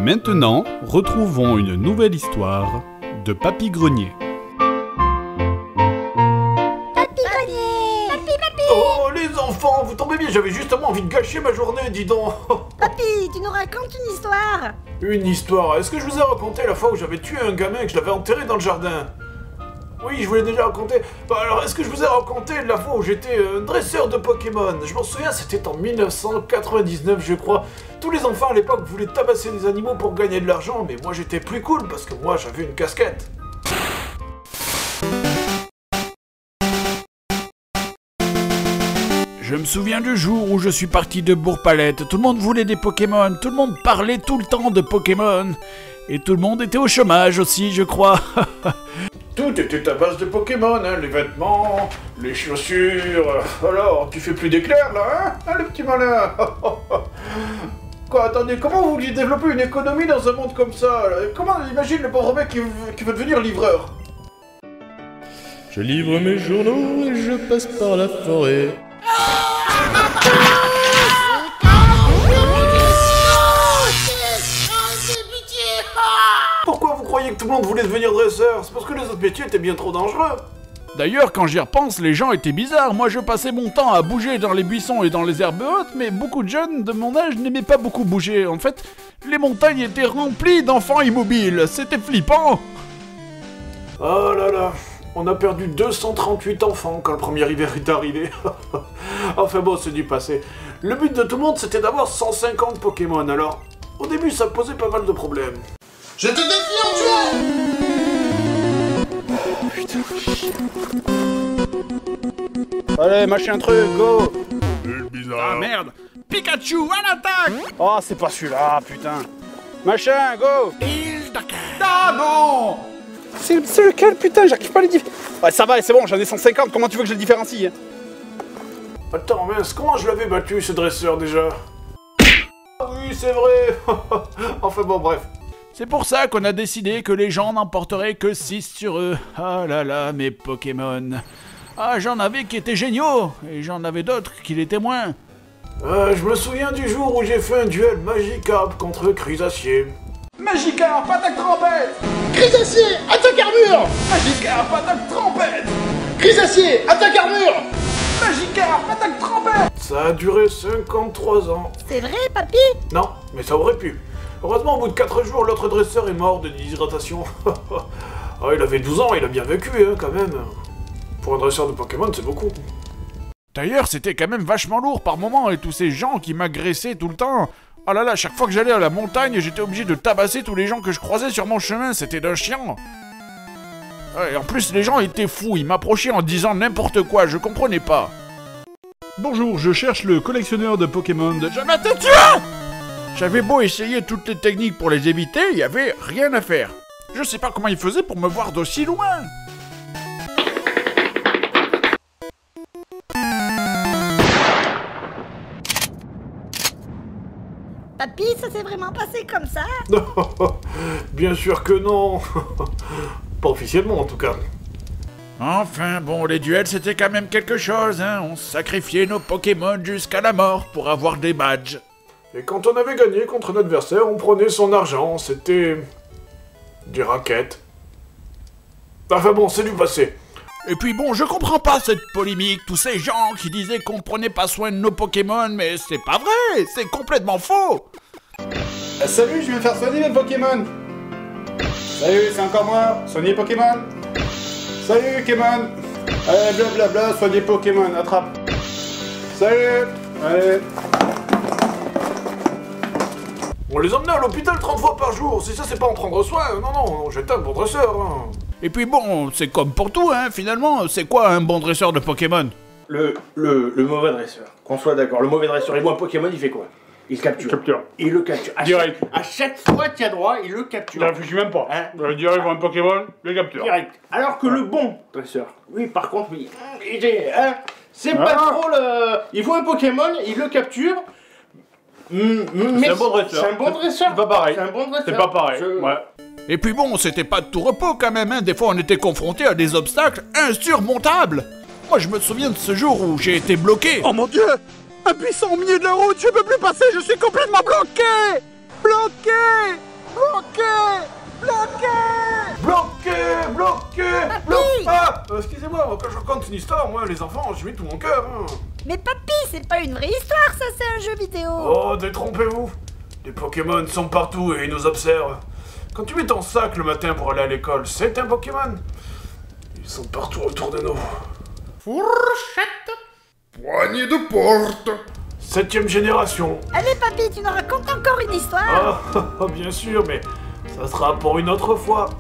maintenant, retrouvons une nouvelle histoire de Papy Grenier. Papy Grenier! Papy! Oh, les enfants, vous tombez bien, j'avais justement envie de gâcher ma journée, dis donc. Papy, tu nous racontes une histoire? Une histoire? Est-ce que je vous ai raconté la fois où j'avais tué un gamin et que je l'avais enterré dans le jardin? Oui, je vous l'ai déjà raconté. Bah alors, est-ce que je vous ai raconté la fois où j'étais un dresseur de Pokémon? Je m'en souviens, c'était en 1999, je crois. Tous les enfants à l'époque voulaient tabasser des animaux pour gagner de l'argent, mais moi j'étais plus cool parce que moi j'avais une casquette. Je me souviens du jour où je suis parti de Bourg-Palette. Tout le monde voulait des Pokémon, tout le monde parlait tout le temps de Pokémon. Et tout le monde était au chômage aussi, je crois. Tout était à base de Pokémon, hein, les vêtements, les chaussures... Alors, tu fais plus d'éclairs, là, hein, le petit malin. Quoi, attendez, comment vous vouliez développer une économie dans un monde comme ça? Comment, imagine le pauvre mec qui veut devenir livreur. Je livre mes journaux et je passe par la forêt. Pourquoi vous croyez que tout le monde voulait devenir dresseur? C'est parce que les autres métiers étaient bien trop dangereux. D'ailleurs, quand j'y repense, les gens étaient bizarres. Moi, je passais mon temps à bouger dans les buissons et dans les herbes hautes, mais beaucoup de jeunes de mon âge n'aimaient pas beaucoup bouger. En fait, les montagnes étaient remplies d'enfants immobiles. C'était flippant. Oh là là, on a perdu 238 enfants quand le premier hiver est arrivé. Enfin bon, c'est du passé. Le but de tout le monde, c'était d'avoir 150 Pokémon. Alors, au début, ça posait pas mal de problèmes. Je te défie en duel! Allez, machin truc, go! Ah merde! Pikachu à l'attaque! Oh, c'est pas celui-là, putain! Machin, go! Ah non! C'est lequel, putain? J'arrive pas à les différencier. Ouais, ça va, c'est bon, j'en ai 150, comment tu veux que je le différencie? Attends, mince, comment je l'avais battu, ce dresseur, déjà? Ah oui, c'est vrai. Enfin bon, bref. C'est pour ça qu'on a décidé que les gens n'emporteraient que 6 sur eux. Ah là là, mes Pokémon. Ah, j'en avais qui étaient géniaux, et j'en avais d'autres qui l'étaient moins. Je me souviens du jour où j'ai fait un duel Magikarp contre Chrysacier. Magikarp, attaque trompette! Chrysacier, attaque armure! Magikarp, attaque trompette! Chrysacier, attaque armure! Magikarp, attaque trompette! Ça a duré 53 ans. C'est vrai, papy? Non, mais ça aurait pu. Heureusement, au bout de 4 jours, l'autre dresseur est mort de déshydratation. Ah, il avait 12 ans, il a bien vécu, hein, quand même. Pour un dresseur de Pokémon, c'est beaucoup. D'ailleurs, c'était quand même vachement lourd par moments, et tous ces gens qui m'agressaient tout le temps. Oh là là, chaque fois que j'allais à la montagne, j'étais obligé de tabasser tous les gens que je croisais sur mon chemin, c'était d'un chiant. Ouais, et en plus, les gens étaient fous, ils m'approchaient en disant n'importe quoi, je comprenais pas. Bonjour, je cherche le collectionneur de Pokémon de... Je m'étais tué! J'avais beau essayer toutes les techniques pour les éviter, il y avait rien à faire. Je sais pas comment ils faisaient pour me voir d'aussi loin. Papy, ça s'est vraiment passé comme ça? Bien sûr que non. Pas officiellement, en tout cas. Enfin, bon, les duels, c'était quand même quelque chose, hein. On sacrifiait nos Pokémon jusqu'à la mort pour avoir des badges. Et quand on avait gagné contre un adversaire, on prenait son argent, c'était... des raquettes. Enfin bon, c'est du passé. Et puis bon, je comprends pas cette polémique, tous ces gens qui disaient qu'on prenait pas soin de nos Pokémon, mais c'est pas vrai, c'est complètement faux. Salut, je viens faire soigner mes Pokémon! Salut, c'est encore moi, soigner Pokémon! Salut, Pokémon! Allez, blablabla, soigner Pokémon, attrape! Salut! Allez! On les emmenait à l'hôpital 30 fois par jour, si ça c'est pas en prendre soin, non, j'étais un bon dresseur, hein. Et puis bon, c'est comme pour tout, hein, finalement, c'est quoi un bon dresseur de Pokémon? Le mauvais dresseur, qu'on soit d'accord, le mauvais dresseur, il voit un Pokémon, il fait quoi? Il capture. Il le capture. Direct. À chaque fois qu'il y a droit, il le capture. Je réfléchis même pas. Hein? Direct pour un Pokémon, le capture. Direct. Alors que le bon dresseur, oui, par contre, oui, c'est pas trop le... Il voit un Pokémon, il le capture. C'est un bon dresseur. C'est un bon dresseur. C'est pas pareil. C'est un bon dresseur. C'est pas pareil. Ouais. Et puis bon, c'était pas de tout repos quand même, hein. Des fois on était confrontés à des obstacles insurmontables. Moi je me souviens de ce jour où j'ai été bloqué. Oh mon dieu! Un buisson au milieu de la route, je peux plus passer, je suis complètement bloqué! Bloqué! Ah, excusez-moi, quand je raconte une histoire, moi, les enfants, j'y mets tout mon cœur, hein. Mais papy, c'est pas une vraie histoire, ça c'est un jeu vidéo. Oh, détrompez-vous. Les Pokémon sont partout et ils nous observent. Quand tu mets ton sac le matin pour aller à l'école, c'est un Pokémon. Ils sont partout autour de nous. Fourchette. Poignée de porte. 7ème génération. Allez papy, tu nous racontes encore une histoire. Ah, bien sûr, mais ça sera pour une autre fois.